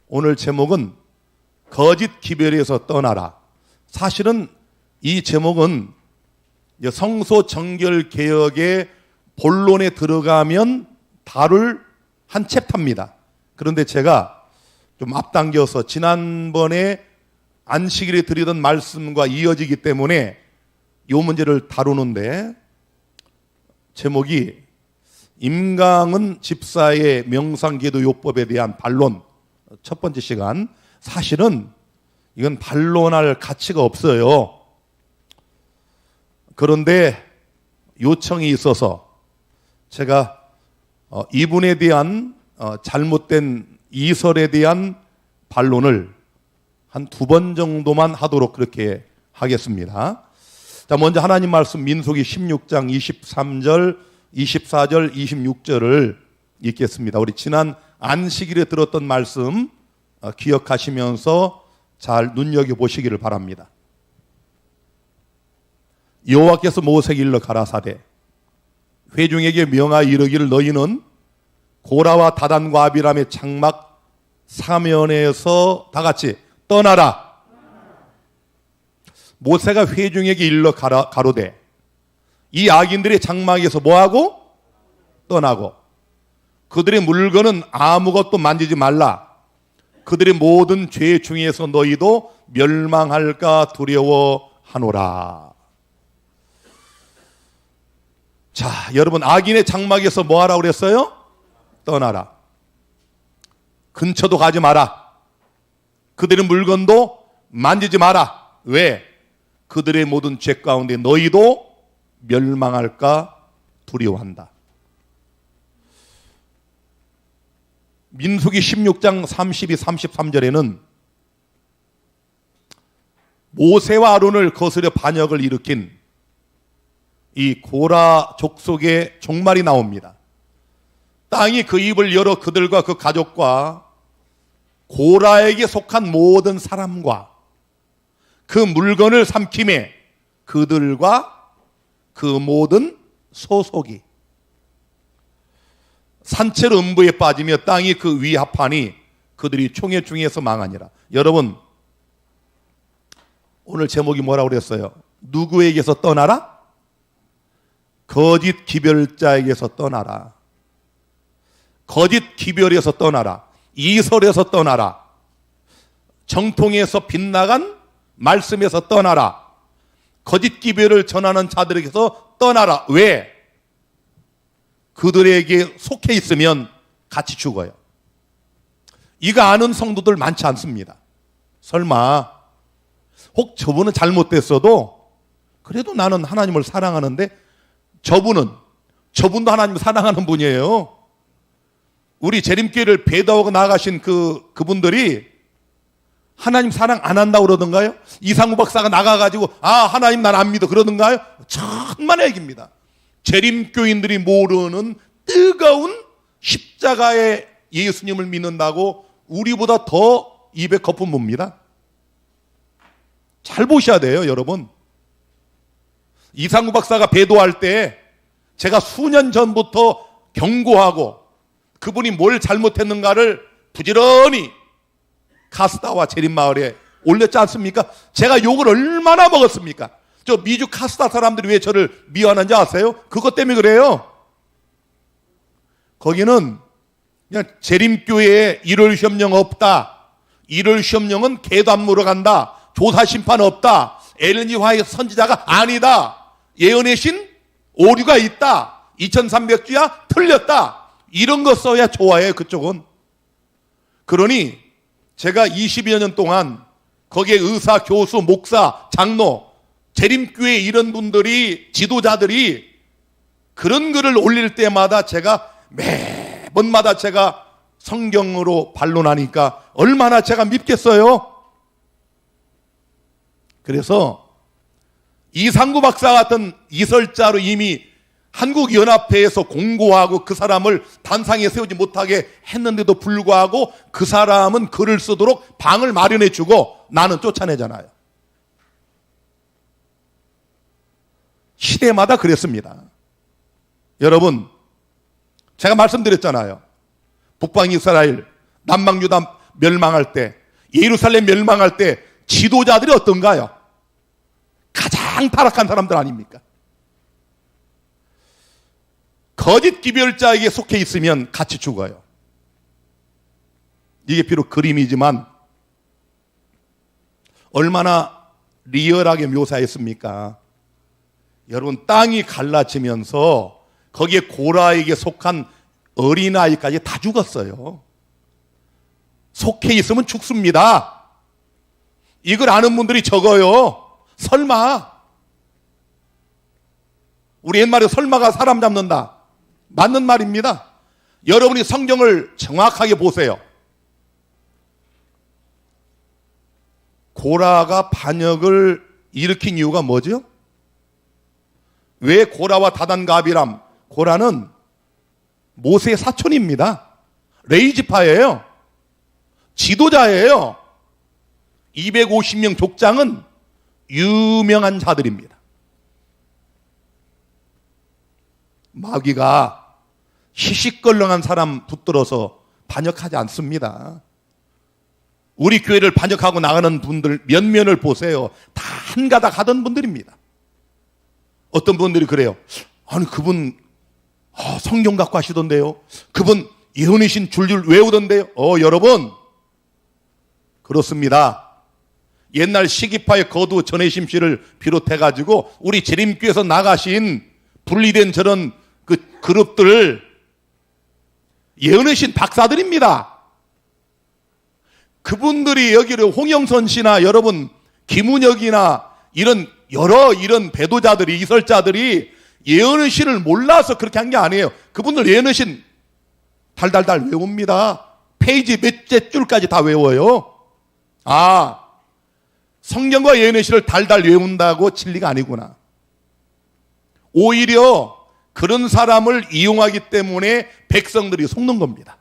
오늘 제목은 거짓 기별에서 떠나라. 사실은 이 제목은 성소 정결 개혁의 본론에 들어가면 다룰 한 챕터입니다. 그런데 제가 좀 앞당겨서 지난번에 안식일에 드리던 말씀과 이어지기 때문에 이 문제를 다루는데, 제목이 임강은 집사의 명상기도요법에 대한 반론, 첫 번째 시간. 사실은 이건 반론할 가치가 없어요. 그런데 요청이 있어서 제가 이분에 대한 잘못된 이설에 대한 반론을 한 2번 정도만 하도록 그렇게 하겠습니다. 자, 먼저 하나님 말씀 민수기 16장 23절, 24절, 26절을 읽겠습니다. 우리 지난 안식일에 들었던 말씀 기억하시면서 잘 눈여겨보시기를 바랍니다. 여호와께서 모세에게 일러 가라사대 회중에게 명하여 이르기를 너희는 고라와 다단과 아비람의 장막 사면에서 다 같이 떠나라. 모세가 회중에게 일러 가로되 이 악인들의 장막에서 뭐하고? 떠나고 그들의 물건은 아무것도 만지지 말라. 그들의 모든 죄 중에서 너희도 멸망할까 두려워하노라. 자, 여러분, 악인의 장막에서 뭐하라고 그랬어요? 떠나라. 근처도 가지 마라. 그들의 물건도 만지지 마라. 왜? 그들의 모든 죄 가운데 너희도 멸망할까 두려워한다. 민수기 16장 32, 33절에는 모세와 아론을 거스려 반역을 일으킨 이 고라 족속의 종말이 나옵니다. 땅이 그 입을 열어 그들과 그 가족과 고라에게 속한 모든 사람과 그 물건을 삼킴에 그들과 그 모든 소속이 산채로 음부에 빠지며 땅이 그 위합하니 그들이 총회 중에서 망하니라. 여러분, 오늘 제목이 뭐라고 그랬어요? 누구에게서 떠나라? 거짓 기별자에게서 떠나라. 거짓 기별에서 떠나라. 이설에서 떠나라. 정통에서 빗나간 말씀에서 떠나라. 거짓 기별을 전하는 자들에게서 떠나라. 왜? 그들에게 속해 있으면 같이 죽어요. 이거 아는 성도들 많지 않습니다. 설마 혹 저분은 잘못됐어도 그래도 나는 하나님을 사랑하는데 저분도 하나님을 사랑하는 분이에요. 우리 재림교회를 배도하고 나가신 그분들이 하나님 사랑 안 한다고 그러던가요? 이상우 박사가 나가가지고 하나님 난 안 믿어 그러던가요? 천만의 얘기입니다. 재림교인들이 모르는 뜨거운 십자가의 예수님을 믿는다고 우리보다 더 입에 거품 뭅니다. 잘 보셔야 돼요, 여러분. 이상우 박사가 배도할 때 제가 수년 전부터 경고하고 그분이 뭘 잘못했는가를 부지런히 카스타와 재림마을에 올렸지 않습니까? 제가 욕을 얼마나 먹었습니까? 저 미주 카스타 사람들이 왜 저를 미워하는지 아세요? 그것 때문에 그래요. 거기는 그냥 재림교회에 일월 시험령 없다. 일월 시험령은 개도 안 물어간다. 조사 심판 없다. 엘렌 G 화이트 선지자가 아니다. 예언의 신 오류가 있다. 2300주야 틀렸다. 이런 거 써야 좋아해요, 그쪽은. 그러니 제가 20여 년 동안 거기에 의사, 교수, 목사, 장로, 재림교회 이런 분들이, 지도자들이 그런 글을 올릴 때마다 제가 매번마다 제가 성경으로 반론하니까 얼마나 제가 밉겠어요. 그래서 이상구 박사 같은 이설자로 이미 한국연합회에서 공고하고 그 사람을 단상에 세우지 못하게 했는데도 불구하고 그 사람은 글을 쓰도록 방을 마련해 주고 나는 쫓아내잖아요. 시대마다 그랬습니다. 여러분, 제가 말씀드렸잖아요. 북방 이스라엘, 남방 유다 멸망할 때, 예루살렘 멸망할 때 지도자들이 어떤가요? 가장 타락한 사람들 아닙니까? 거짓 기별자에게 속해 있으면 같이 죽어요. 이게 비록 그림이지만 얼마나 리얼하게 묘사했습니까? 여러분, 땅이 갈라지면서 거기에 고라에게 속한 어린아이까지 다 죽었어요. 속해 있으면 죽습니다. 이걸 아는 분들이 적어요. 설마. 우리 옛말에 설마가 사람 잡는다. 맞는 말입니다. 여러분이 성경을 정확하게 보세요. 고라가 반역을 일으킨 이유가 뭐죠? 왜 고라와 다단과 아비람? 고라는 모세의 사촌입니다. 레이지파예요. 지도자예요. 250명 족장은 유명한 자들입니다. 마귀가 시시껄렁한 사람 붙들어서 반역하지 않습니다. 우리 교회를 반역하고 나가는 분들 면면을 보세요. 다 한가닥 하던 분들입니다. 어떤 분들이 그래요. 아니, 그분 성경 갖고 하시던데요. 그분 예언이신 줄줄 외우던데요. 여러분, 그렇습니다. 옛날 시기파의 거두 전혜심 씨를 비롯해가지고 우리 재림교에서 나가신 분리된 저런 그 그룹들 예언이신 박사들입니다. 그분들이 여기를 홍영선 씨나 여러분 김은혁이나 이런 여러 이런 배도자들이 이설자들이 예언의신을 몰라서 그렇게 한 게 아니에요. 그분들 예언의신 달달달 외웁니다. 페이지 몇째 줄까지 다 외워요. 성경과 예언의신을 달달 외운다고 진리가 아니구나. 오히려 그런 사람을 이용하기 때문에 백성들이 속는 겁니다.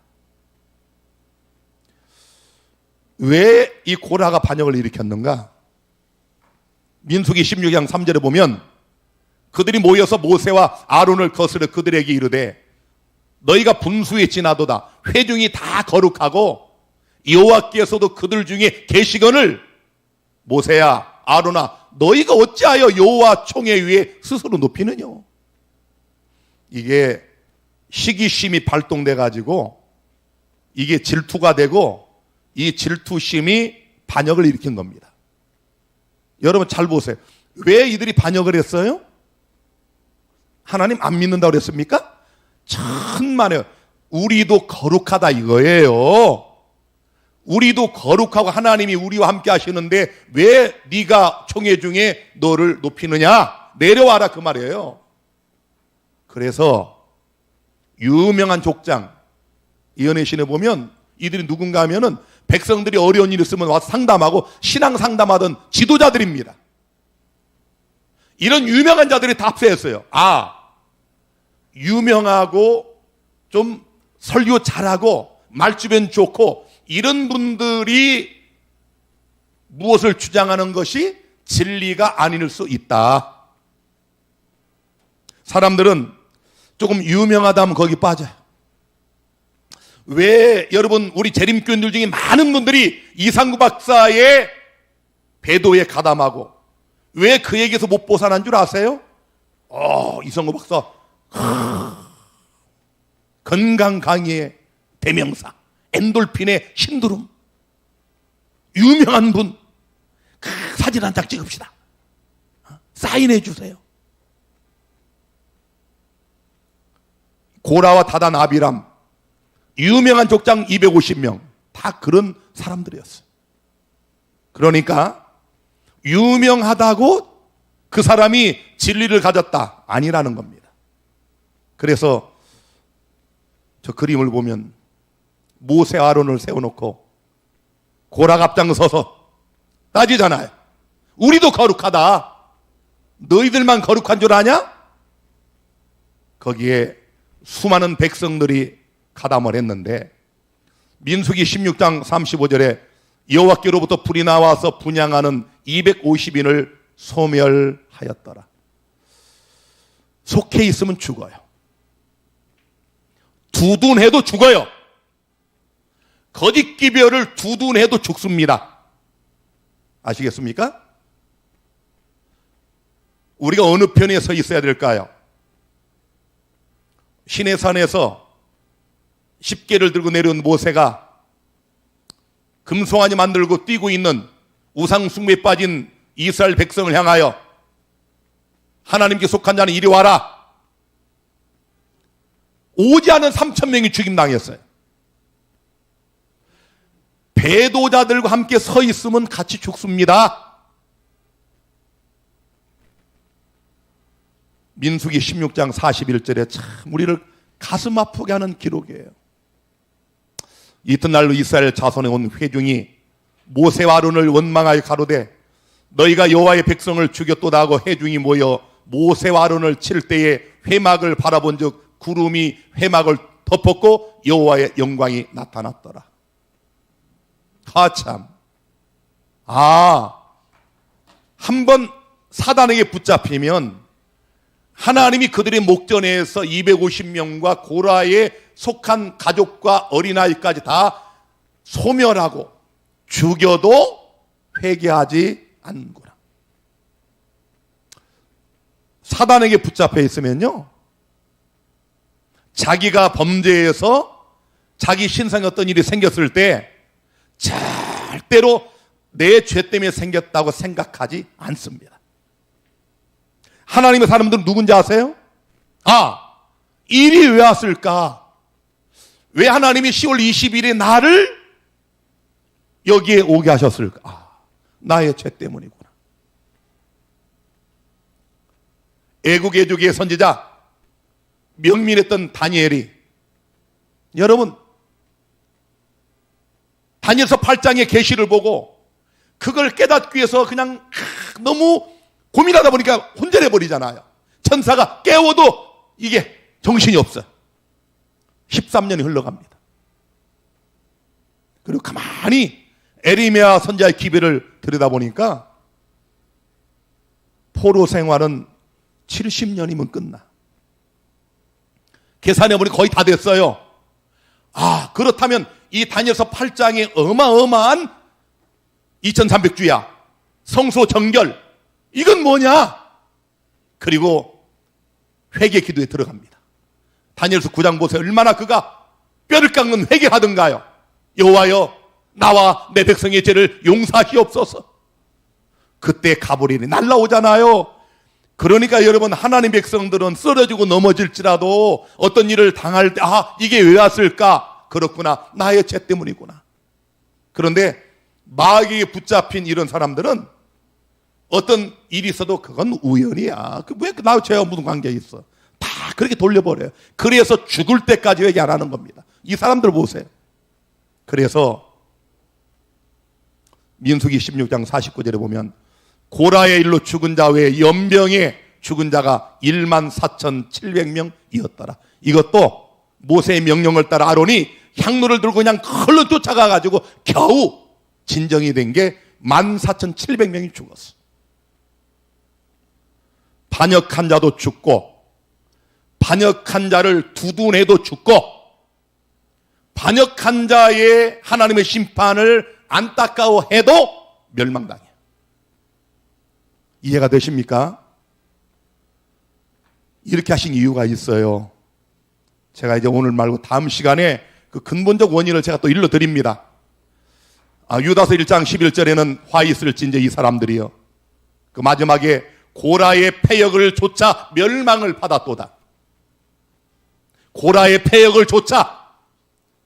왜 이 고라가 반역을 일으켰는가? 민수기 16장 3절에 보면 그들이 모여서 모세와 아론을 거스려 그들에게 이르되 너희가 분수에 지나도다. 회중이 다 거룩하고 여호와께서도 그들 중에 계시거늘 모세야 아론아 너희가 어찌하여 여호와 총회 위에 스스로 높이느냐. 이게 시기심이 발동돼 가지고 이게 질투가 되고 이 질투심이 반역을 일으킨 겁니다. 여러분 잘 보세요. 왜 이들이 반역을 했어요? 하나님 안 믿는다고 그랬습니까? 천만에요. 우리도 거룩하다 이거예요. 우리도 거룩하고 하나님이 우리와 함께 하시는데 왜 네가 총회 중에 너를 높이느냐? 내려와라 그 말이에요. 그래서 유명한 족장 이언의 신에 보면 이들이 누군가 하면은 백성들이 어려운 일 있으면 와서 상담하고 신앙 상담하던 지도자들입니다. 이런 유명한 자들이 다 합세했어요. 유명하고 좀 설교 잘하고 말주변 좋고 이런 분들이 무엇을 주장하는 것이 진리가 아닐 수 있다. 사람들은 조금 유명하다면 거기 빠져요. 왜 여러분 우리 재림교인들 중에 많은 분들이 이상구 박사의 배도에 가담하고 왜 그 얘기에서 못 벗어난 줄 아세요? 이상구 박사 건강 강의의 대명사 엔돌핀의 신두름 유명한 분 사진 한 장 찍읍시다. 사인해 주세요. 고라와 다단 아비람 유명한 족장 250명 다 그런 사람들이었어요. 그러니까 유명하다고 그 사람이 진리를 가졌다 아니라는 겁니다. 그래서 저 그림을 보면 모세 아론을 세워놓고 고라가 앞장서서 따지잖아요. 우리도 거룩하다. 너희들만 거룩한 줄 아냐? 거기에 수많은 백성들이 가담을 했는데 민수기 16장 35절에 여호와께로부터 불이 나와서 분향하는 250인을 소멸하였더라. 속해 있으면 죽어요. 두둔해도 죽어요. 거짓 기별을 두둔해도 죽습니다. 아시겠습니까? 우리가 어느 편에 서 있어야 될까요? 시내산에서 10개를 들고 내려온 모세가 금송아지 만들고 뛰고 있는 우상 숭배에 빠진 이스라엘 백성을 향하여 하나님께 속한 자는 이리 와라. 오지 않은 3,000명이 죽임당했어요. 배도자들과 함께 서 있으면 같이 죽습니다. 민수기 16장 41절에 참 우리를 가슴 아프게 하는 기록이에요. 이튿날로 이스라엘 자손에 온 회중이 모세와 아론을 원망하여 가로되 너희가 여호와의 백성을 죽였도다 하고 회중이 모여 모세와 아론을 칠 때에 회막을 바라본 즉 구름이 회막을 덮었고 여호와의 영광이 나타났더라. 참. 한번 사단에게 붙잡히면 하나님이 그들의 목전에서 250명과 고라에 속한 가족과 어린아이까지 다 소멸하고 죽여도 회개하지 않는구나. 사단에게 붙잡혀 있으면요, 자기가 범죄해서 자기 신상에 어떤 일이 생겼을 때 절대로 내 죄 때문에 생겼다고 생각하지 않습니다. 하나님의 사람들은 누군지 아세요? 일이 왜 왔을까? 왜 하나님이 10월 20일에 나를 여기에 오게 하셨을까? 나의 죄 때문이구나. 애국 애족의 선지자 명민했던 다니엘이, 여러분 다니엘서 8장의 계시를 보고 그걸 깨닫기 위해서 그냥 너무 고민하다 보니까 혼절해 버리잖아요. 천사가 깨워도 이게 정신이 없어. 13년이 흘러갑니다. 그리고 가만히 에리메아 선지자의 기별을 들여다보니까 포로 생활은 70년이면 끝나. 계산해보니 거의 다 됐어요. 그렇다면 이 다니엘서 8장의 어마어마한 2300주야 성소 정결, 이건 뭐냐? 그리고 회개 기도에 들어갑니다. 다니엘서 9장 보세요. 얼마나 그가 뼈를 깎는 회개하던가요. 여호와여, 나와 내 백성의 죄를 용서하시옵소서. 그때 가브리엘이 날라오잖아요. 그러니까 여러분, 하나님 백성들은 쓰러지고 넘어질지라도 어떤 일을 당할 때 이게 왜 왔을까? 그렇구나, 나의 죄 때문이구나. 그런데 마귀에 붙잡힌 이런 사람들은 어떤 일이 있어도 그건 우연이야. 왜 나와 죄와 무슨 관계 있어? 다 그렇게 돌려버려요. 그래서 죽을 때까지 회개 안 하는 겁니다. 이 사람들 보세요. 그래서 민수기 16장 49절에 보면 고라의 일로 죽은 자 외에 연병에 죽은 자가 14,700명이었더라. 이것도 모세의 명령을 따라 아론이 향로를 들고 그냥 컬러 쫓아가가지고 겨우 진정이 된 게 14,700명이 죽었어. 반역한 자도 죽고, 반역한 자를 두둔해도 죽고, 반역한 자의 하나님의 심판을 안타까워해도 멸망당해. 이해가 되십니까? 이렇게 하신 이유가 있어요. 제가 이제 오늘 말고 다음 시간에 그 근본적 원인을 제가 또 일러드립니다. 유다서 1장 11절에는 화 있을진저 이 사람들이요, 그 마지막에 고라의 패역을 조차 멸망을 받았도다. 고라의 패역을 조차.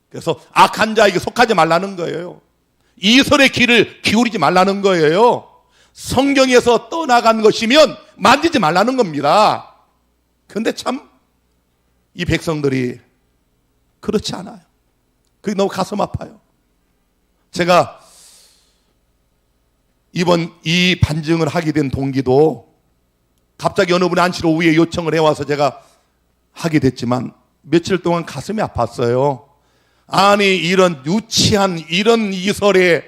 그래서 악한 자에게 속하지 말라는 거예요. 이설의 길을 기울이지 말라는 거예요. 성경에서 떠나간 것이면 만지지 말라는 겁니다. 그런데 참 이 백성들이 그렇지 않아요. 그게 너무 가슴 아파요. 제가 이번 이 반증을 하게 된 동기도 갑자기 어느 분이 안치로 오후에 요청을 해와서 제가 하게 됐지만 며칠 동안 가슴이 아팠어요. 아니, 이런 유치한 이런 이설에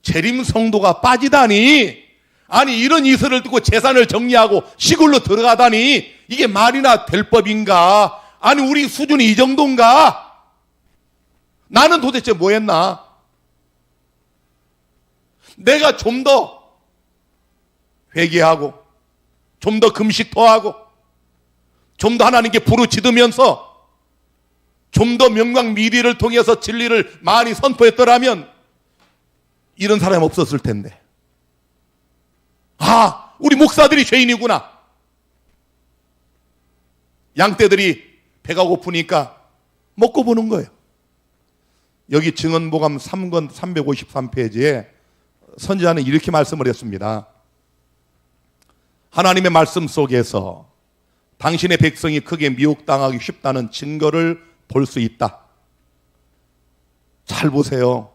재림 성도가 빠지다니, 아니 이런 이설을 듣고 재산을 정리하고 시골로 들어가다니, 이게 말이나 될 법인가? 아니 우리 수준이 이 정도인가? 나는 도대체 뭐 했나? 내가 좀 더 회개하고 좀 더 금식토하고 좀 더 하나님께 부르짖으면서 좀 더 명광미리를 통해서 진리를 많이 선포했더라면 이런 사람이 없었을 텐데. 아, 우리 목사들이 죄인이구나. 양떼들이 배가 고프니까 먹고 보는 거예요. 여기 증언보감 3권 353페이지에 선지자는 이렇게 말씀을 했습니다. 하나님의 말씀 속에서 당신의 백성이 크게 미혹당하기 쉽다는 증거를 볼 수 있다. 잘 보세요.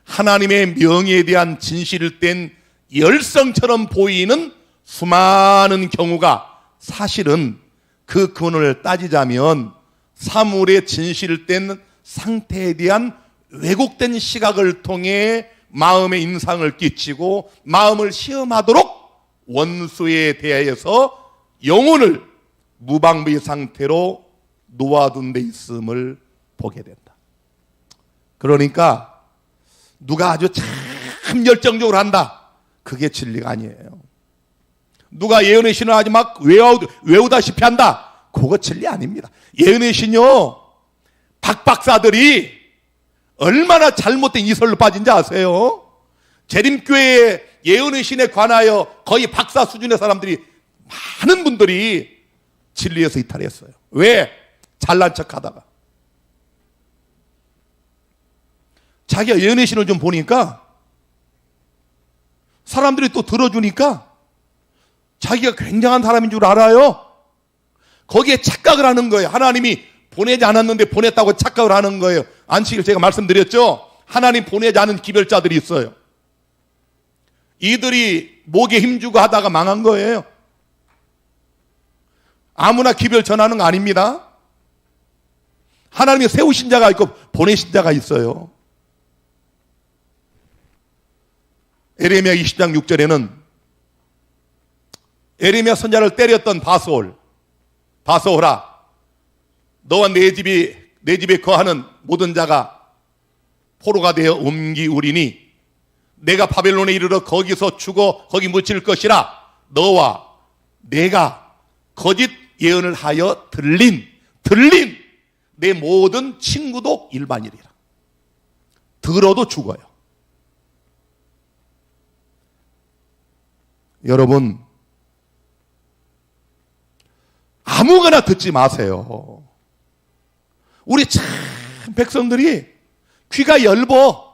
하나님의 명예에 대한 진실된 열성처럼 보이는 수많은 경우가 사실은 그 근원을 따지자면 사물의 진실된 상태에 대한 왜곡된 시각을 통해 마음에 인상을 끼치고 마음을 시험하도록 원수에 대해서 영혼을 무방비 상태로 놓아둔 데 있음을 보게 된다. 그러니까 누가 아주 참 열정적으로 한다, 그게 진리가 아니에요. 누가 예언의 신을 아주 막 외우다시피 한다, 그거 진리 아닙니다. 예언의 신요, 박 박사들이 얼마나 잘못된 이설로 빠진지 아세요? 재림교회의 예언의 신에 관하여 거의 박사 수준의 사람들이, 많은 분들이 진리에서 이탈했어요. 왜? 잘난 척 하다가. 자기가 예언의 신을 좀 보니까 사람들이 또 들어주니까 자기가 굉장한 사람인 줄 알아요. 거기에 착각을 하는 거예요. 하나님이 보내지 않았는데 보냈다고 착각을 하는 거예요. 안식일 제가 말씀드렸죠. 하나님 보내지 않은 기별자들이 있어요. 이들이 목에 힘주고 하다가 망한 거예요. 아무나 기별 전하는 거 아닙니다. 하나님이 세우신 자가 있고 보내신 자가 있어요. 에레미야 20장 6절에는 에레미야 선지자를 때렸던 바소홀아, 너와 내 집에 거하는 모든 자가 포로가 되어 옮기우리니 내가 바벨론에 이르러 거기서 죽어 거기 묻힐 것이라. 너와 내가 거짓 예언을 하여 들린 내 모든 친구도 일반이리라. 들어도 죽어요. 여러분, 아무거나 듣지 마세요. 우리 참 백성들이 귀가 엷어.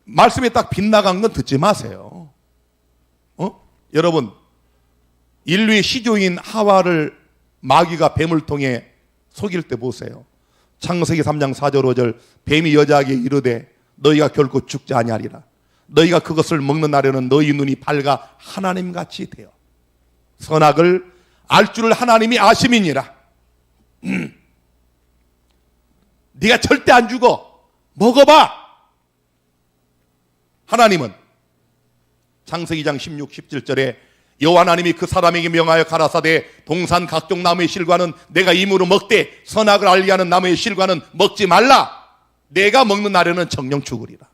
말씀에 딱 빗나간 건 듣지 마세요. 여러분, 인류의 시조인 하와를 마귀가 뱀을 통해 속일 때 보세요. 창세기 3장 4절 5절, 뱀이 여자에게 이르되 너희가 결코 죽지 아니하리라. 너희가 그것을 먹는 날에는 너희 눈이 밝아 하나님같이 되어 선악을 알 줄을 하나님이 아심이니라. 네가 절대 안 죽어. 먹어봐. 하나님은 창세기 2장 16, 17절에 여호와 하나님이 그 사람에게 명하여 가라사대 동산 각종 나무의 실과는 내가 임으로 먹되 선악을 알게 하는 나무의 실과는 먹지 말라. 내가 먹는 날에는 정령 죽으리라.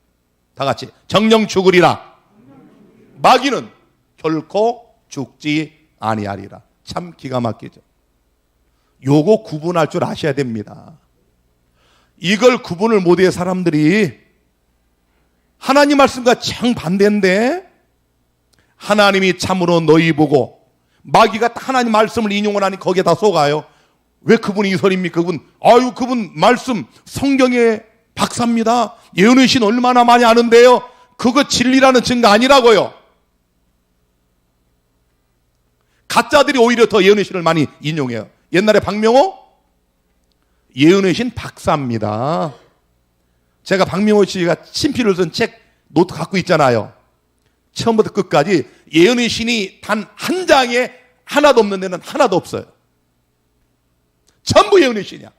다 같이 정령 죽으리라. 마귀는 결코 죽지 아니하리라. 참 기가 막히죠. 요거 구분할 줄 아셔야 됩니다. 이걸 구분을 못해 사람들이 하나님 말씀과 정반대인데 하나님이 참으로 너희 보고 마귀가 하나님 말씀을 인용을 하니 거기에 다 속아요. 왜 그분이 이설입니까? 그분 말씀 성경의 박사입니다. 예언의 신 얼마나 많이 아는데요. 그거 진리라는 증거 아니라고요. 가짜들이 오히려 더 예언의 신을 많이 인용해요. 옛날에 박명호 예언의 신 박사입니다. 제가 박명호 씨가 친필을 쓴 책 노트 갖고 있잖아요. 처음부터 끝까지 예언의 신이 단 한 장에 하나도 없는 데는 하나도 없어요. 전부 예언의 신이야.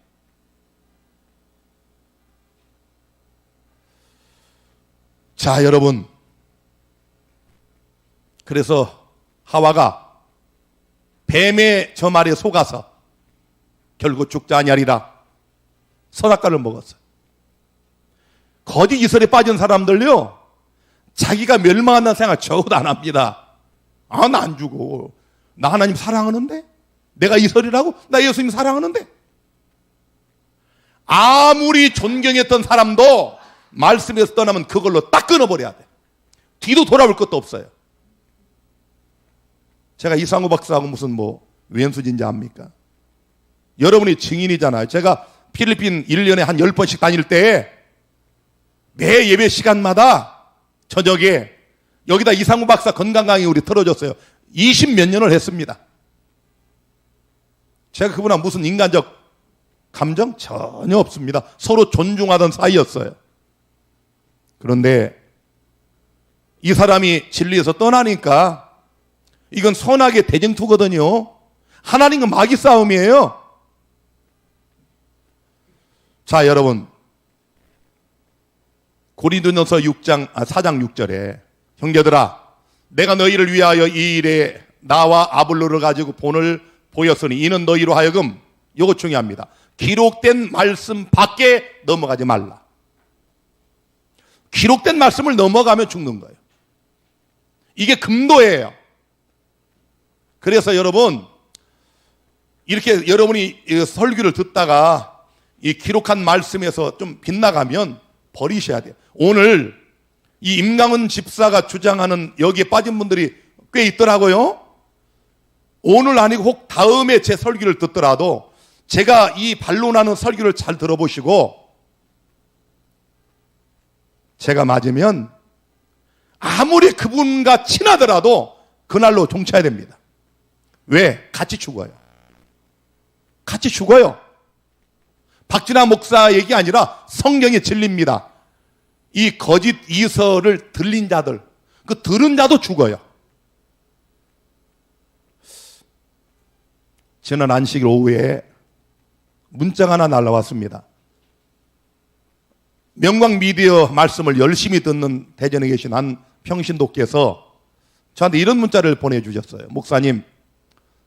자, 여러분, 그래서 하와가 뱀의 저 말에 속아서 결국 죽지 아니하리라 선악과를 먹었어요. 거짓 이설에 빠진 사람들요, 자기가 멸망한다는 생각 적어도 안 합니다. 아, 나 안 죽어. 나 하나님 사랑하는데? 내가 이설이라고? 나 예수님 사랑하는데? 아무리 존경했던 사람도 말씀에서 떠나면 그걸로 딱 끊어버려야 돼. 뒤도 돌아볼 것도 없어요. 제가 이상우 박사하고 무슨 왼수진지 압니까? 여러분이 증인이잖아요. 제가 필리핀 1년에 한 10번씩 다닐 때 매 예배 시간마다 저녁에 여기다 이상우 박사 건강 강의 우리 틀어줬어요. 20몇 년을 했습니다. 제가 그분하고 무슨 인간적 감정? 전혀 없습니다. 서로 존중하던 사이였어요. 그런데 이 사람이 진리에서 떠나니까 이건 선악의 대쟁투거든요. 하나님과 마귀 싸움이에요. 자, 여러분, 고린도전서 4장 6절에 형제들아, 내가 너희를 위하여 이 일에 나와 아볼로를 가지고 본을 보였으니 이는 너희로 하여금, 이거 중요합니다, 기록된 말씀 밖에 넘어가지 말라. 기록된 말씀을 넘어가면 죽는 거예요. 이게 금도예요. 그래서 여러분, 이렇게 여러분이 설교를 듣다가 이 기록한 말씀에서 좀 빗나가면 버리셔야 돼요. 오늘 이 임강은 집사가 주장하는 여기에 빠진 분들이 꽤 있더라고요. 오늘 아니고 혹 다음에 제 설교를 듣더라도 제가 이 반론하는 설교를 잘 들어보시고, 제가 맞으면 아무리 그분과 친하더라도 그날로 종쳐야 됩니다. 왜? 같이 죽어요. 같이 죽어요. 박진아 목사 얘기 아니라 성경의 진리입니다. 이 거짓 이설을 들린 자들, 그 들은 자도 죽어요. 지난 안식일 오후에 문자가 하나 날라왔습니다. 명광미디어 말씀을 열심히 듣는 대전에 계신 한 평신도께서 저한테 이런 문자를 보내주셨어요. 목사님,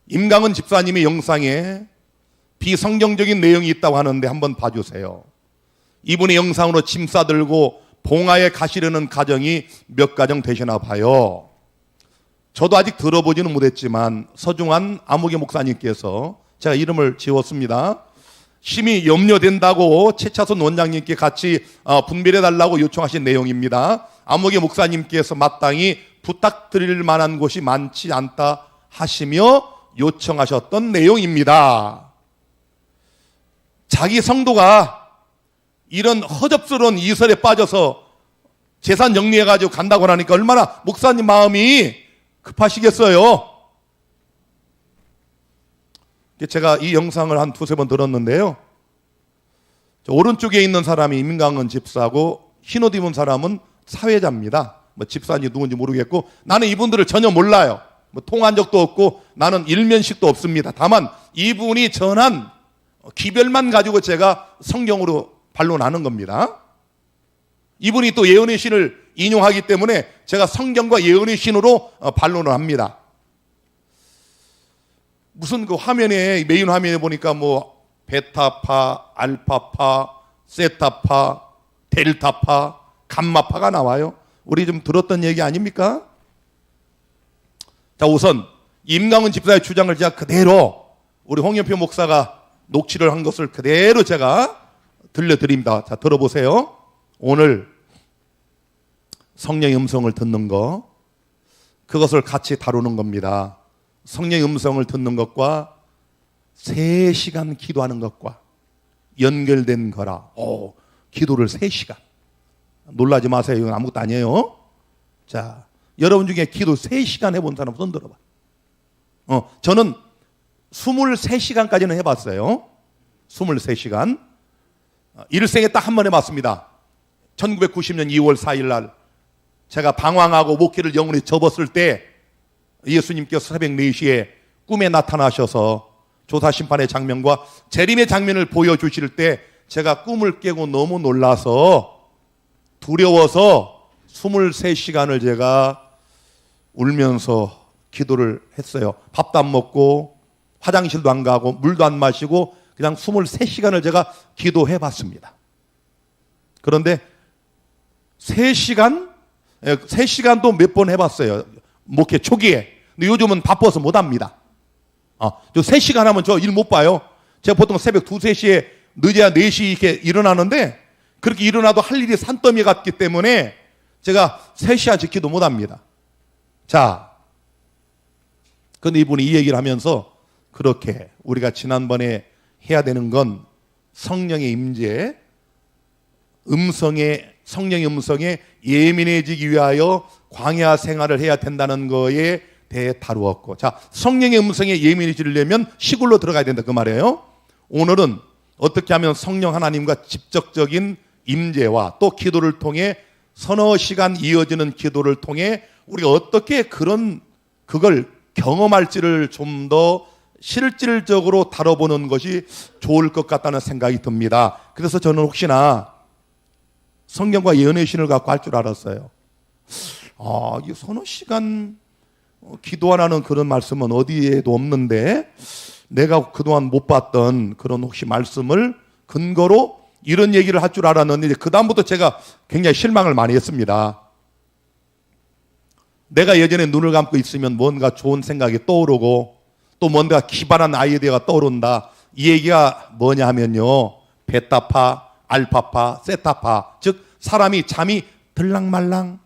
임강은 집사님의 영상에 비성경적인 내용이 있다고 하는데 한번 봐주세요. 이분의 영상으로 짐 싸들고 봉화에 가시려는 가정이 몇 가정 되시나 봐요. 저도 아직 들어보지는 못했지만 서중환 아무개 목사님께서, 제가 이름을 지웠습니다, 심히 염려된다고 최차선 원장님께 같이 분별해달라고 요청하신 내용입니다. 아무개 목사님께서 마땅히 부탁드릴 만한 곳이 많지 않다 하시며 요청하셨던 내용입니다. 자기 성도가 이런 허접스러운 이설에 빠져서 재산 정리해가지고 간다고 하니까 얼마나 목사님 마음이 급하시겠어요. 제가 이 영상을 한 두세 번 들었는데요, 오른쪽에 있는 사람이 임강은 집사고 흰 옷 입은 사람은 사회자입니다. 집사인지 누군지 모르겠고, 나는 이분들을 전혀 몰라요. 통한 적도 없고 나는 일면식도 없습니다. 다만 이분이 전한 기별만 가지고 제가 성경으로 반론하는 겁니다. 이분이 또 예언의 신을 인용하기 때문에 제가 성경과 예언의 신으로 반론을 합니다. 무슨 그 화면에, 메인 화면에 보니까 베타파, 알파파, 세타파, 델타파, 감마파가 나와요. 우리 좀 들었던 얘기 아닙니까? 자, 우선 임강은 집사의 주장을 제가 그대로 우리 홍영표 목사가 녹취를 한 것을 그대로 제가 들려드립니다. 자, 들어보세요. 오늘 성령의 음성을 듣는 것, 그것을 같이 다루는 겁니다. 성령의 음성을 듣는 것과 3시간 기도하는 것과 연결된 거라. 기도를 3시간. 놀라지 마세요. 이건 아무것도 아니에요. 자, 여러분 중에 기도 3시간 해본 사람 손 들어봐. 저는 23시간까지는 해봤어요. 23시간. 일생에 딱 한 번 해봤습니다. 1990년 2월 4일 날 제가 방황하고 목회를 영원히 접었을 때 예수님께서 새벽 4시에 꿈에 나타나셔서 조사심판의 장면과 재림의 장면을 보여주실 때 제가 꿈을 깨고 너무 놀라서 두려워서 23시간을 제가 울면서 기도를 했어요. 밥도 안 먹고 화장실도 안 가고 물도 안 마시고 그냥 23시간을 제가 기도해 봤습니다. 그런데 3시간? 3시간도 몇 번 해봤어요. 목회 초기에. 근데 요즘은 바빠서 못 합니다. 저 3시간 하면 저 일 못 봐요. 제가 보통 새벽 2, 3시에 늦어야 4시 이렇게 일어나는데 그렇게 일어나도 할 일이 산더미 같기 때문에 제가 3시간씩 기도 못 합니다. 자, 근데 이분이 이 얘기를 하면서 그렇게 우리가 지난번에 해야 되는 건 성령의 임재, 성령의 음성에 예민해지기 위하여 광야 생활을 해야 된다는 거에 대해 다루었고, 자, 성령의 음성에 예민해지려면 시골로 들어가야 된다 그 말이에요. 오늘은 어떻게 하면 성령 하나님과 직접적인 임재와 또 기도를 통해 서너 시간 이어지는 기도를 통해 우리가 어떻게 그걸 경험할지를 좀 더 실질적으로 다뤄보는 것이 좋을 것 같다는 생각이 듭니다. 그래서 저는 혹시나 성경과 예언의 신을 갖고 할 줄 알았어요. 이 서너 시간 기도하라는 그런 말씀은 어디에도 없는데 내가 그동안 못 봤던 그런 혹시 말씀을 근거로 이런 얘기를 할 줄 알았는데 그 다음부터 제가 굉장히 실망을 많이 했습니다. 내가 예전에 눈을 감고 있으면 뭔가 좋은 생각이 떠오르고 또 뭔가 기발한 아이디어가 떠오른다. 이 얘기가 뭐냐 하면요, 베타파, 알파파, 세타파, 즉 사람이 잠이 들랑말랑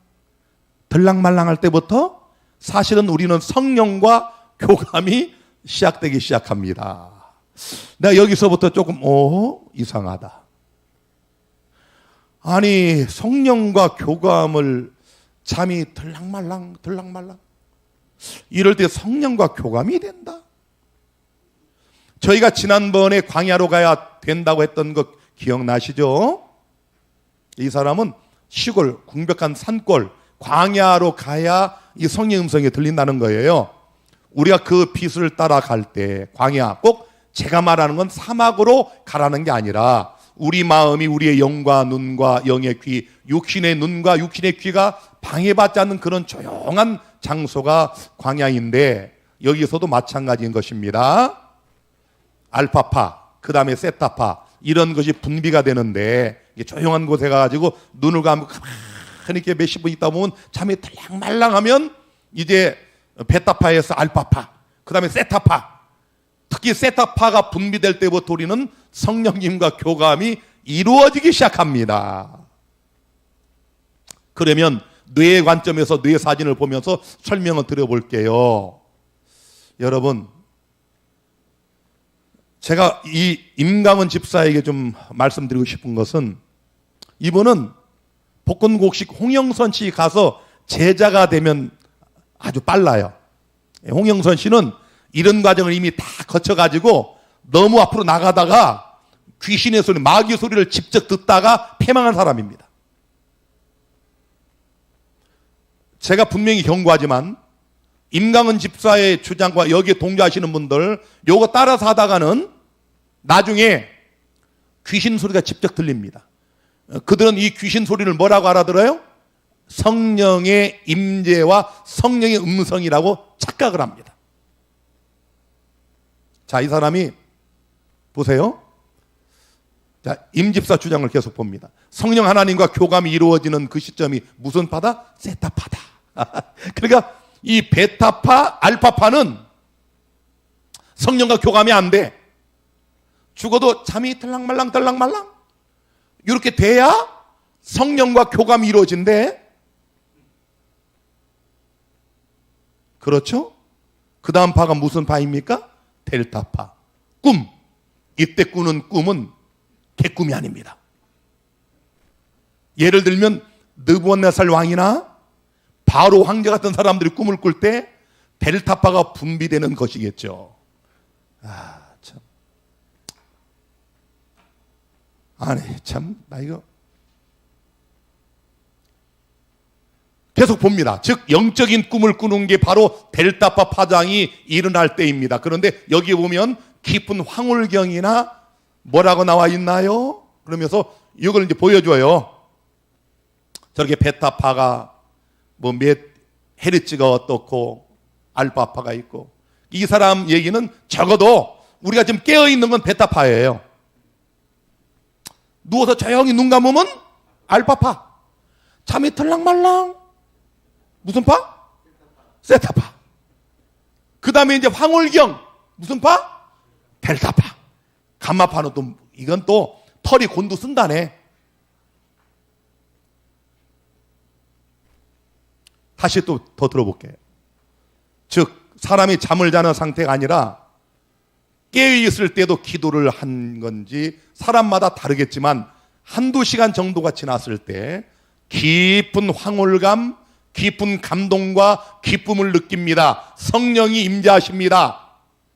할 때부터 사실은 우리는 성령과 교감이 시작되기 시작합니다. 내가 여기서부터 조금 이상하다. 아니, 성령과 교감을 잠이 들랑말랑 이럴 때 성령과 교감이 된다. 저희가 지난번에 광야로 가야 된다고 했던 거 기억나시죠? 이 사람은 시골 궁벽한 산골 광야로 가야 이 성령 음성이 들린다는 거예요. 우리가 그 비수를 따라갈 때 광야, 꼭 제가 말하는 건 사막으로 가라는 게 아니라 우리 마음이 우리의 영과 눈과 영의 귀, 육신의 눈과 육신의 귀가 방해받지 않는 그런 조용한 장소가 광야인데 여기서도 마찬가지인 것입니다. 알파파, 그 다음에 세타파 이런 것이 분비가 되는데 조용한 곳에 가가지고 눈을 감고 가만히 이렇게 몇십 분 있다 보면 잠이 들랑말랑하면 이제 베타파에서 알파파, 그 다음에 세타파, 특히 세타파가 분비될 때부터 우리는 성령님과 교감이 이루어지기 시작합니다. 그러면 뇌의 관점에서 뇌 사진을 보면서 설명을 드려볼게요. 여러분, 제가 이 임강은 집사에게 좀 말씀드리고 싶은 것은 이분은 복근곡식 홍영선 씨 가서 제자가 되면 아주 빨라요. 홍영선 씨는 이런 과정을 이미 다 거쳐가지고 너무 앞으로 나가다가 귀신의 소리, 마귀 소리를 직접 듣다가 패망한 사람입니다. 제가 분명히 경고하지만 임강은 집사의 주장과 여기에 동조하시는 분들 요거 따라서 하다가는 나중에 귀신 소리가 직접 들립니다. 그들은 이 귀신 소리를 뭐라고 알아들어요? 성령의 임재와 성령의 음성이라고 착각을 합니다. 자, 이 사람이 보세요. 자, 임집사 주장을 계속 봅니다. 성령 하나님과 교감이 이루어지는 그 시점이 무슨 파다? 세타파다. 그러니까 이 베타파, 알파파는 성령과 교감이 안 돼. 죽어도 잠이 들랑말랑 이렇게 돼야 성령과 교감이 이루어진대. 그렇죠? 그 다음 파가 무슨 파입니까? 델타파. 꿈. 이때 꾸는 꿈은 개꿈이 아닙니다. 예를 들면 느부갓네살 왕이나 바로 황제 같은 사람들이 꿈을 꿀 때 델타파가 분비되는 것이겠죠. 참. 아니, 참, 나 이거. 계속 봅니다. 즉, 영적인 꿈을 꾸는 게 바로 델타파 파장이 일어날 때입니다. 그런데 여기 보면 깊은 황홀경이나 뭐라고 나와 있나요? 그러면서 이걸 이제 보여줘요. 저렇게 베타파가 뭐 몇 헤르츠가 어떻고 알파파가 있고, 이 사람 얘기는 적어도 우리가 지금 깨어있는 건 베타파예요. 누워서 조용히 눈 감으면 알파파. 잠이 들랑말랑. 무슨 파? 세타파. 그 다음에 이제 황홀경. 무슨 파? 델타파. 감마파는 또, 이건 또 털이 곤두 쓴다네. 다시 또 더 들어볼게요. 즉, 사람이 잠을 자는 상태가 아니라 깨어있을 때도 기도를 한 건지 사람마다 다르겠지만 한두 시간 정도가 지났을 때 깊은 황홀감, 깊은 감동과 기쁨을 느낍니다. 성령이 임재하십니다.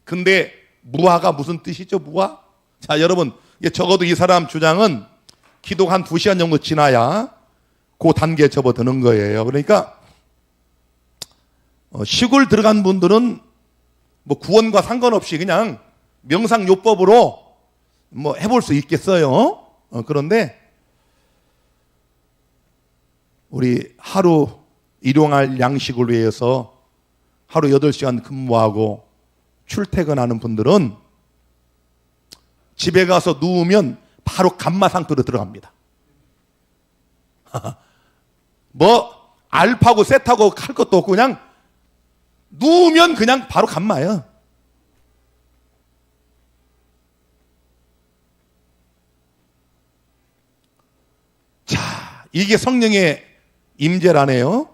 근데 무화가 무슨 뜻이죠? 무화? 자, 여러분, 적어도 이 사람 주장은 기도가 한 2시간 정도 지나야 그 단계에 접어드는 거예요. 그러니까 시골 들어간 분들은 뭐 구원과 상관없이 그냥 명상요법으로 뭐 해볼 수 있겠어요. 그런데 우리 하루 일용할 양식을 위해서 하루 8시간 근무하고 출퇴근하는 분들은 집에 가서 누우면 바로 감마 상태로 들어갑니다. 뭐 알파고 세타고 할 것도 없고 그냥 누우면 그냥 바로 감마예요. 자, 이게 성령의 임재라네요.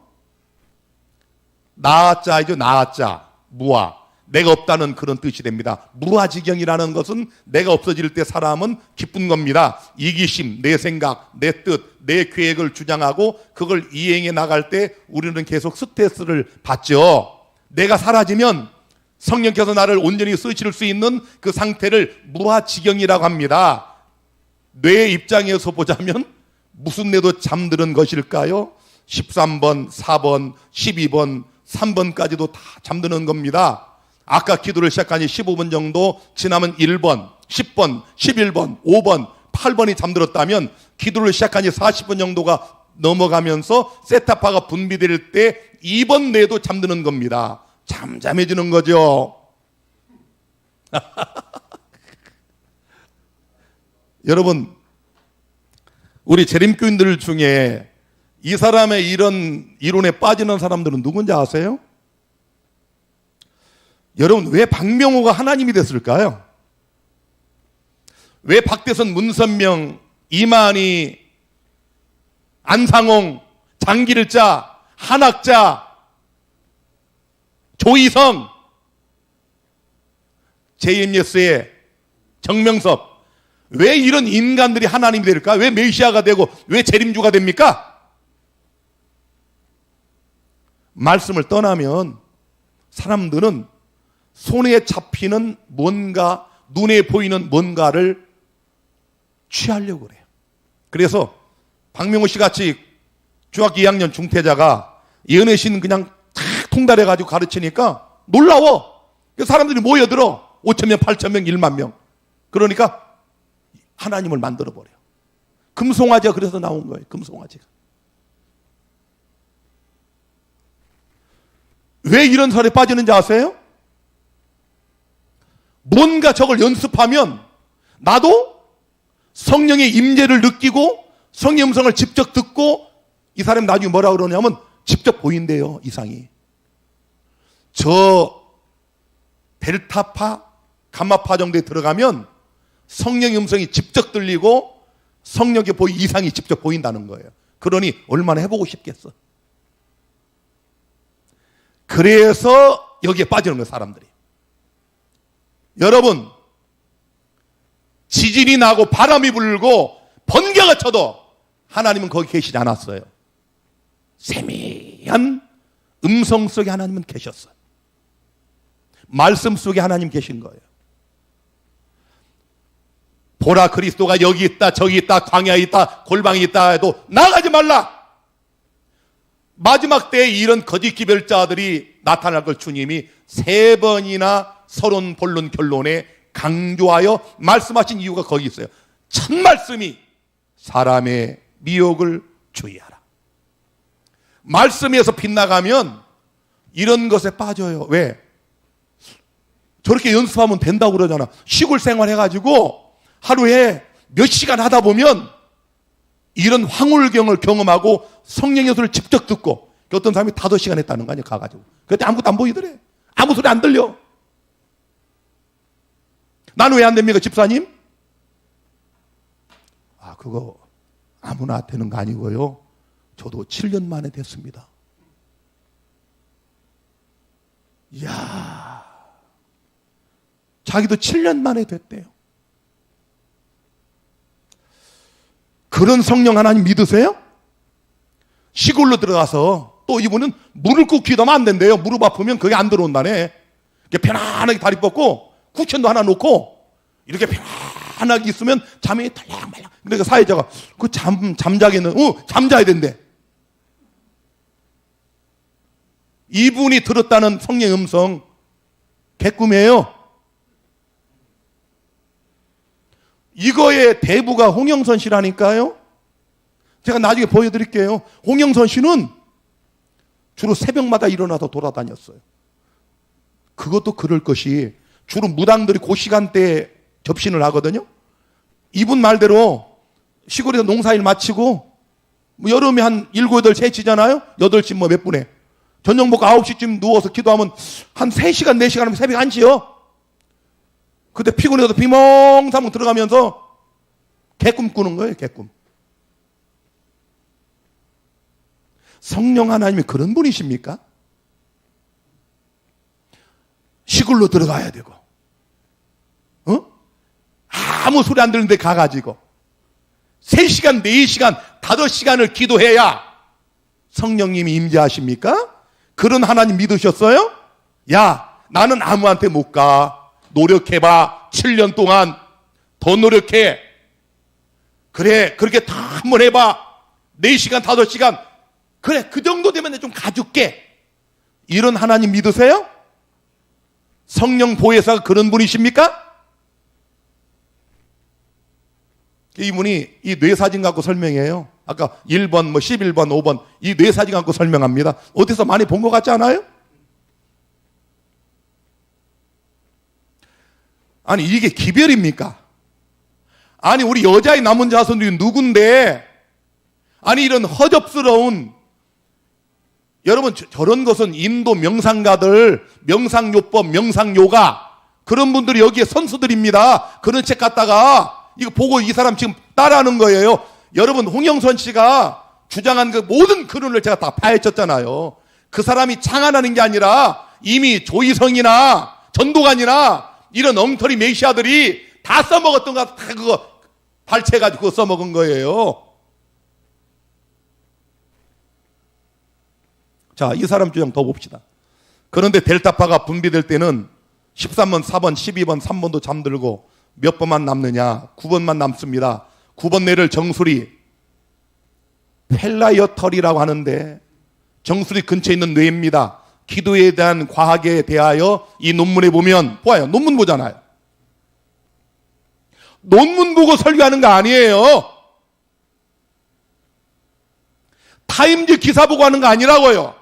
나아자이죠. 나아자, 무아. 내가 없다는 그런 뜻이 됩니다. 무아지경이라는 것은 내가 없어질 때 사람은 기쁜 겁니다. 이기심, 내 생각, 내 뜻, 내 계획을 주장하고 그걸 이행해 나갈 때 우리는 계속 스트레스를 받죠. 내가 사라지면 성령께서 나를 온전히 쓰실 수 있는 그 상태를 무아지경이라고 합니다. 뇌의 입장에서 보자면 무슨 뇌도 잠드는 것일까요? 13번, 4번, 12번, 3번까지도 다 잠드는 겁니다. 아까 기도를 시작한 지 15분 정도 지나면 1번, 10번, 11번, 5번, 8번이 잠들었다면 기도를 시작한 지 40분 정도가 넘어가면서 세타파가 분비될 때 2번 뇌도 잠드는 겁니다. 잠잠해지는 거죠. 여러분, 우리 재림교인들 중에 이 사람의 이런 이론에 빠지는 사람들은 누군지 아세요? 여러분, 왜 박명호가 하나님이 됐을까요? 왜 박대선, 문선명, 이만희, 안상홍, 장길자, 한학자, 조희성, 제임예스의 정명섭, 왜 이런 인간들이 하나님이 될까? 왜 메시아가 되고 왜 재림주가 됩니까? 말씀을 떠나면 사람들은 손에 잡히는 뭔가, 눈에 보이는 뭔가를 취하려고 그래요. 그래서 박명호 씨 같이 중학교 2학년 중퇴자가 연애신 그냥 탁 통달해가지고 가르치니까 놀라워. 사람들이 모여들어. 5,000명, 8,000명, 1만 명. 그러니까 하나님을 만들어버려요. 금송아지가 그래서 나온 거예요. 금송아지가. 왜 이런 설에 빠지는지 아세요? 뭔가 저걸 연습하면 나도 성령의 임재를 느끼고 성령의 음성을 직접 듣고 이 사람이 나중에 뭐라 그러냐면 직접 보인대요. 이상이. 저 델타파, 감마파 정도에 들어가면 성령의 음성이 직접 들리고 성령의 이상이 직접 보인다는 거예요. 그러니 얼마나 해보고 싶겠어. 그래서 여기에 빠지는 거예요. 사람들이. 여러분, 지진이 나고 바람이 불고 번개가 쳐도 하나님은 거기 계시지 않았어요. 세미한 음성 속에 하나님은 계셨어요. 말씀 속에 하나님 계신 거예요. 보라, 그리스도가 여기 있다, 저기 있다, 광야에 있다, 골방에 있다 해도 나가지 말라. 마지막 때에 이런 거짓 기별자들이 나타날 걸 주님이 3번이나 서론, 본론, 결론에 강조하여 말씀하신 이유가 거기 있어요. 첫 말씀이 사람의 미혹을 주의하라. 말씀에서 빗나가면 이런 것에 빠져요. 왜? 저렇게 연습하면 된다고 그러잖아. 시골 생활 해가지고 하루에 몇 시간 하다 보면 이런 황홀경을 경험하고 성령의 소리를 직접 듣고 어떤 사람이 5시간 했다는 거 아니야 가가지고. 그때 아무것도 안 보이더래. 아무 소리 안 들려. 나는 왜 안 됩니까 집사님? 아 그거 아무나 되는 거 아니고요. 저도 7년 만에 됐습니다. 이야, 자기도 7년 만에 됐대요. 그런 성령 하나님 믿으세요? 시골로 들어가서 또 이분은 물을 꾹 기도하면 안 된대요. 무릎 아프면 그게 안 들어온다네. 이렇게 편안하게 다리 뻗고 쿠션도 하나 놓고 이렇게 편안하게 있으면 잠이 달랑말랑. 그러니까 사회자가 그 잠자기는 잠자야 된대. 이분이 들었다는 성령의 음성 개꿈이에요. 이거의 대부가 홍영선 씨라니까요. 제가 나중에 보여드릴게요. 홍영선 씨는 주로 새벽마다 일어나서 돌아다녔어요. 그것도 그럴 것이 주로 무당들이 그 시간대에 접신을 하거든요. 이분 말대로 시골에서 농사일 마치고 뭐 여름에 한 7, 8시 해치잖아요. 8시 뭐 몇 분에 저녁 먹고 9시쯤 누워서 기도하면 한 3시간, 4시간 하면 새벽 1시요. 그때 피곤해서 비몽사몽 들어가면서 개꿈 꾸는 거예요, 개꿈. 성령 하나님이 그런 분이십니까? 시골로 들어가야 되고, 아무 소리 안 들리는데 가가지고 3시간, 4시간, 5시간을 기도해야 성령님이 임재하십니까? 그런 하나님 믿으셨어요? 야, 나는 아무한테 못 가. 노력해봐. 7년 동안 더 노력해. 그래, 그렇게 다 한번 해봐. 4시간, 5시간. 그래, 그 정도 되면 내가 좀 가줄게. 이런 하나님 믿으세요? 성령 보혜사가 그런 분이십니까? 이분이 이 뇌사진 갖고 설명해요. 아까 1번, 11번, 5번 이 뇌사진 갖고 설명합니다. 어디서 많이 본 것 같지 않아요? 아니 이게 기별입니까? 아니 우리 여자의 남은 자손들이 누군데 아니 이런 허접스러운 여러분 저런 것은 인도 명상가들 명상요법 명상요가 그런 분들이 여기에 선수들입니다. 그런 책 갖다가 이거 보고 이 사람 지금 따라하는 거예요. 여러분 홍영선 씨가 주장한 그 모든 근원을 제가 다 파헤쳤잖아요. 그 사람이 창안하는 게 아니라 이미 조이성이나 전도관이나 이런 엉터리 메시아들이 다 써먹었던 거 다 그거 발췌해가지고 그거 써먹은 거예요. 자, 이 사람 주장 더 봅시다. 그런데 델타파가 분비될 때는 13번, 4번, 12번, 3번도 잠들고 몇 번만 남느냐? 9번만 남습니다. 9번 뇌를 정수리 펠라이어털이라고 하는데 정수리 근처에 있는 뇌입니다. 기도에 대한 과학에 대하여 이 논문에 보면 보아요. 논문 보잖아요. 논문 보고 설교하는 거 아니에요. 타임즈 기사 보고 하는 거 아니라고요.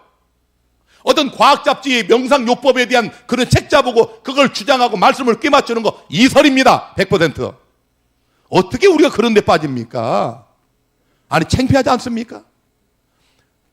어떤 과학 잡지의 명상요법에 대한 그런 책자 보고 그걸 주장하고 말씀을 꿰맞추는 거 이설입니다. 100%. 어떻게 우리가 그런 데 빠집니까? 아니 창피하지 않습니까?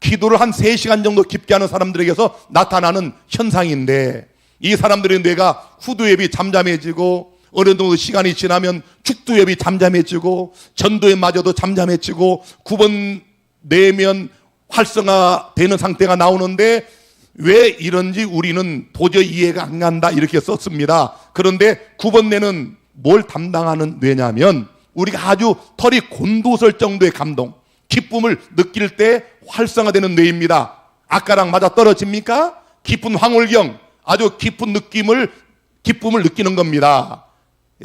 기도를 한 3시간 정도 깊게 하는 사람들에게서 나타나는 현상인데 이 사람들의 뇌가 후두엽이 잠잠해지고 어느 정도 시간이 지나면 축두엽이 잠잠해지고 전두엽마저도 잠잠해지고 9번 내면 활성화되는 상태가 나오는데 왜 이런지 우리는 도저히 이해가 안 간다 이렇게 썼습니다. 그런데 9번 뇌는 뭘 담당하는 뇌냐면 우리가 아주 털이 곤도설 정도의 감동, 기쁨을 느낄 때 활성화되는 뇌입니다. 아까랑 맞아 떨어집니까? 깊은 황홀경, 아주 깊은 기쁨을 느끼는 겁니다.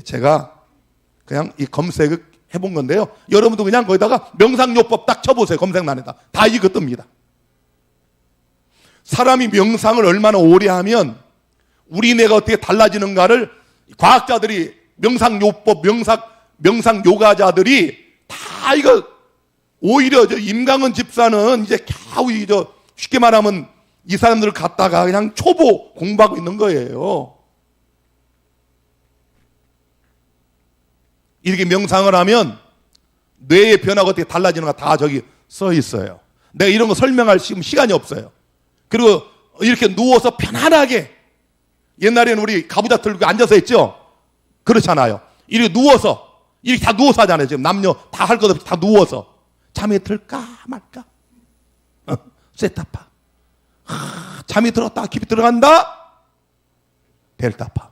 제가 그냥 이 검색을 해본 건데요. 여러분도 그냥 거기다가 명상요법 딱 쳐보세요. 검색란에다. 다 이거 뜹니다. 사람이 명상을 얼마나 오래 하면 우리 뇌가 어떻게 달라지는가를 과학자들이 명상요법, 명상요가자들이 다 이거 오히려 임강은 집사는 이제 겨우 쉽게 말하면 이 사람들을 갖다가 그냥 초보 공부하고 있는 거예요. 이렇게 명상을 하면 뇌의 변화가 어떻게 달라지는가 다 저기 써 있어요. 내가 이런 거 설명할 지금 시간이 없어요. 그리고 이렇게 누워서 편안하게, 옛날에는 우리 가부좌 들고 앉아서 했죠? 그렇잖아요. 이렇게 누워서, 이렇게 다 누워서 하잖아요. 지금 남녀 다 할 것 없이 다 누워서. 잠이 들까 말까? 세타파. 잠이 들었다, 깊이 들어간다? 델타파.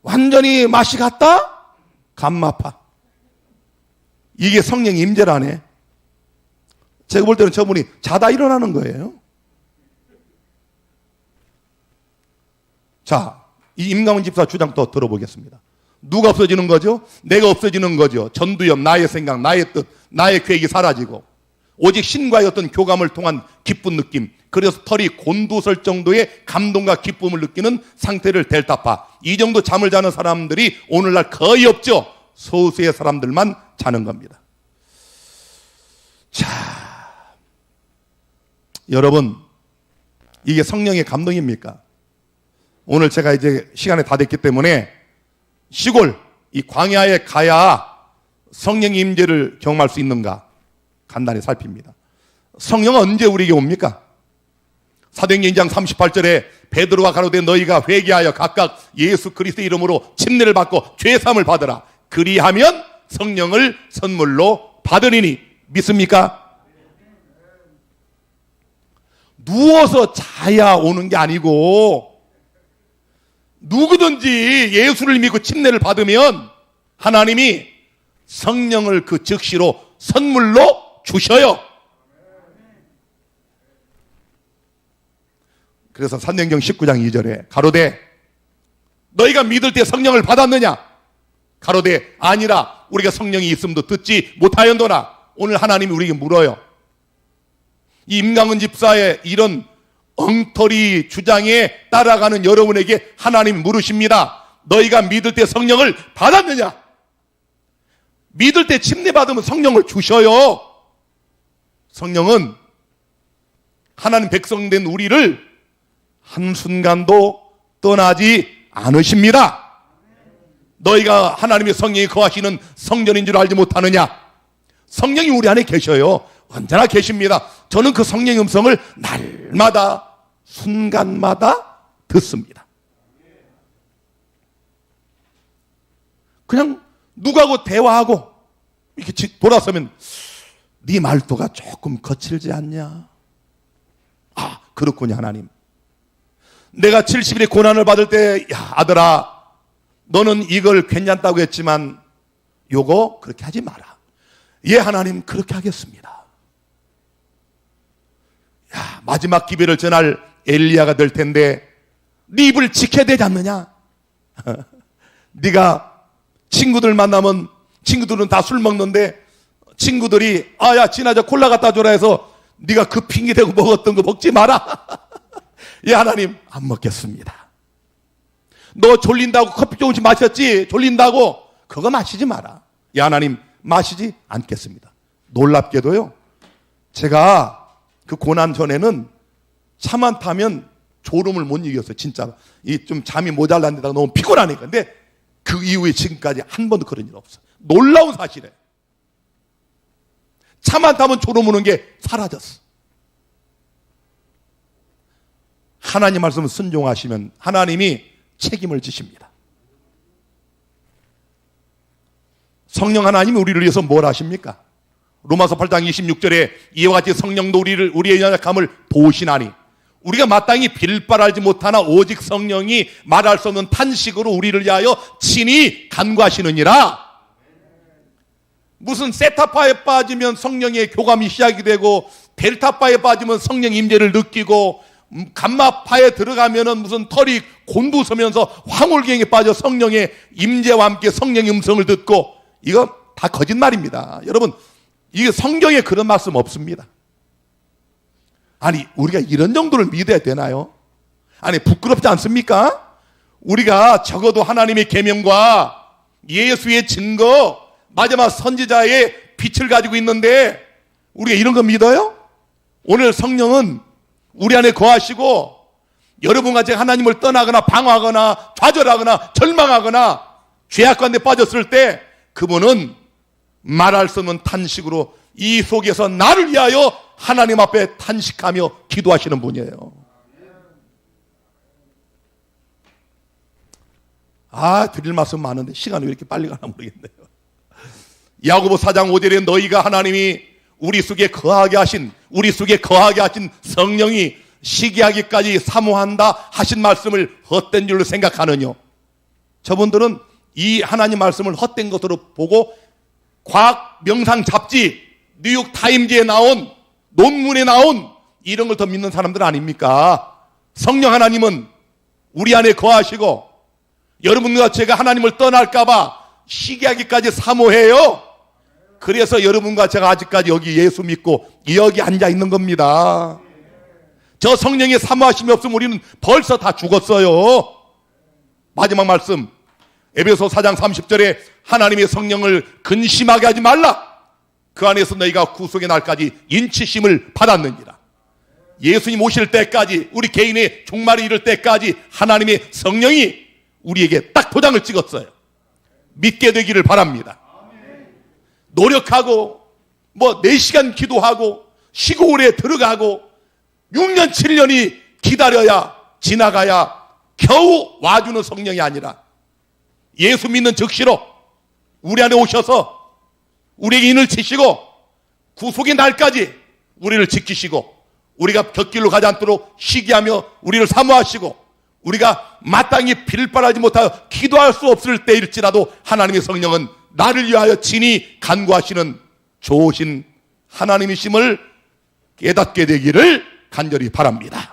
완전히 맛이 갔다? 감마파. 이게 성령의 임재라네. 제가 볼 때는 저분이 자다 일어나는 거예요. 자, 이 임강훈 집사 주장 또 들어보겠습니다. 누가 없어지는 거죠? 내가 없어지는 거죠. 전두엽, 나의 생각, 나의 뜻, 나의 계획이 사라지고 오직 신과의 어떤 교감을 통한 기쁜 느낌, 그래서 털이 곤두설 정도의 감동과 기쁨을 느끼는 상태를 델타파. 이 정도 잠을 자는 사람들이 오늘날 거의 없죠. 소수의 사람들만 자는 겁니다. 자, 여러분, 이게 성령의 감동입니까? 오늘 제가 이제 시간이 다 됐기 때문에 시골, 이 광야에 가야 성령의 임재를 경험할 수 있는가 간단히 살핍니다. 성령은 언제 우리에게 옵니까? 사도행전 2장 38절에 베드로가 가로되 너희가 회개하여 각각 예수 그리스도의 이름으로 침례를 받고 죄사함을 받으라. 그리하면 성령을 선물로 받으리니. 믿습니까? 누워서 자야 오는 게 아니고 누구든지 예수를 믿고 침례를 받으면 하나님이 성령을 그 즉시로 선물로 주셔요. 그래서 산명경 19장 2절에 가로되 너희가 믿을 때 성령을 받았느냐? 가로되 아니라 우리가 성령이 있음도 듣지 못하였도나. 오늘 하나님이 우리에게 물어요. 이 임강은 집사의 이런 엉터리 주장에 따라가는 여러분에게 하나님이 물으십니다. 너희가 믿을 때 성령을 받았느냐? 믿을 때 침례 받으면 성령을 주셔요. 성령은 하나님 백성 된 우리를 한순간도 떠나지 않으십니다. 너희가 하나님의 성령이 거하시는 성전인 줄 알지 못하느냐? 성령이 우리 안에 계셔요. 언제나 계십니다. 저는 그 성령의 음성을 날마다 순간마다 듣습니다. 그냥 누구하고 대화하고 이렇게 돌아서면 네 말투가 조금 거칠지 않냐? 아, 그렇군요. 하나님, 내가 70일의 고난을 받을 때 야, 아들아, 너는 이걸 괜찮다고 했지만 요거 그렇게 하지 마라. 예, 하나님, 그렇게 하겠습니다. 야, 마지막 기별을 전할 엘리야가 될 텐데 네 입을 지켜야 되지 않느냐? 네가 친구들 만나면 친구들은 다 술 먹는데 친구들이 야 지나자 콜라 갖다 줘라 해서 네가 그 핑계 대고 먹었던 거 먹지 마라. 예, 하나님, 안 먹겠습니다. 너 졸린다고 커피 조금씩 마셨지? 졸린다고 그거 마시지 마라. 예, 하나님, 마시지 않겠습니다. 놀랍게도요, 제가 그 고난 전에는 차만 타면 졸음을 못 이겼어요. 진짜 이 좀 잠이 모자란 데다가 너무 피곤하니까. 근데 그 이후에 지금까지 한 번도 그런 일 없어요. 놀라운 사실이에요. 차만 타면 졸음 오는 게 사라졌어. 하나님 말씀을 순종하시면 하나님이 책임을 지십니다. 성령 하나님이 우리를 위해서 뭘 하십니까? 로마서 8장 26절에 이와 같이 성령도 우리의 연약함을 도우시나니 우리가 마땅히 빌바를 알지 못하나 오직 성령이 말할 수 없는 탄식으로 우리를 위하여 친히 간구하시느니라. 무슨 세타파에 빠지면 성령의 교감이 시작이 되고 델타파에 빠지면 성령 임재를 느끼고 감마파에 들어가면은 무슨 털이 곤두서면서 황홀경에 빠져 성령의 임재와 함께 성령의 음성을 듣고, 이거 다 거짓말입니다. 여러분, 이게 성경에 그런 말씀 없습니다. 아니, 우리가 이런 정도를 믿어야 되나요? 아니, 부끄럽지 않습니까? 우리가 적어도 하나님의 계명과 예수의 증거, 마지막 선지자의 빛을 가지고 있는데 우리가 이런 거 믿어요? 오늘 성령은 우리 안에 거하시고 여러분과 제가 하나님을 떠나거나 방황하거나 좌절하거나 절망하거나 죄악 가운데 빠졌을 때 그분은 말할 수 없는 탄식으로 이 속에서 나를 위하여 하나님 앞에 탄식하며 기도하시는 분이에요. 드릴 말씀 많은데 시간이 왜 이렇게 빨리 가나 모르겠네요. 야고보 4장 5절에 너희가 하나님이 우리 속에 거하게 하신 성령이 시기하기까지 사모한다 하신 말씀을 헛된 줄로 생각하느뇨. 저분들은 이 하나님 말씀을 헛된 것으로 보고 과학 명상 잡지, 뉴욕 타임즈에 나온 논문에 나온 이런 걸 더 믿는 사람들 아닙니까? 성령 하나님은 우리 안에 거하시고 여러분과 제가 하나님을 떠날까봐 시기하기까지 사모해요. 그래서 여러분과 제가 아직까지 여기 예수 믿고 여기 앉아 있는 겁니다. 저 성령의 사모하심이 없으면 우리는 벌써 다 죽었어요. 마지막 말씀 에베소 4장 30절에 하나님의 성령을 근심하게 하지 말라. 그 안에서 너희가 구속의 날까지 인치심을 받았느니라. 예수님 오실 때까지, 우리 개인의 종말이 이를 때까지 하나님의 성령이 우리에게 딱 도장을 찍었어요. 믿게 되기를 바랍니다. 노력하고 4시간 기도하고 시골에 들어가고 6년 7년이 기다려야 지나가야 겨우 와주는 성령이 아니라 예수 믿는 즉시로 우리 안에 오셔서 우리에게 인을 치시고 구속의 날까지 우리를 지키시고 우리가 곁길로 가지 않도록 시기하며 우리를 사모하시고 우리가 마땅히 빌바라지 못하여 기도할 수 없을 때일지라도 하나님의 성령은 나를 위하여 친히 간구하시는 좋으신 하나님이심을 깨닫게 되기를 간절히 바랍니다.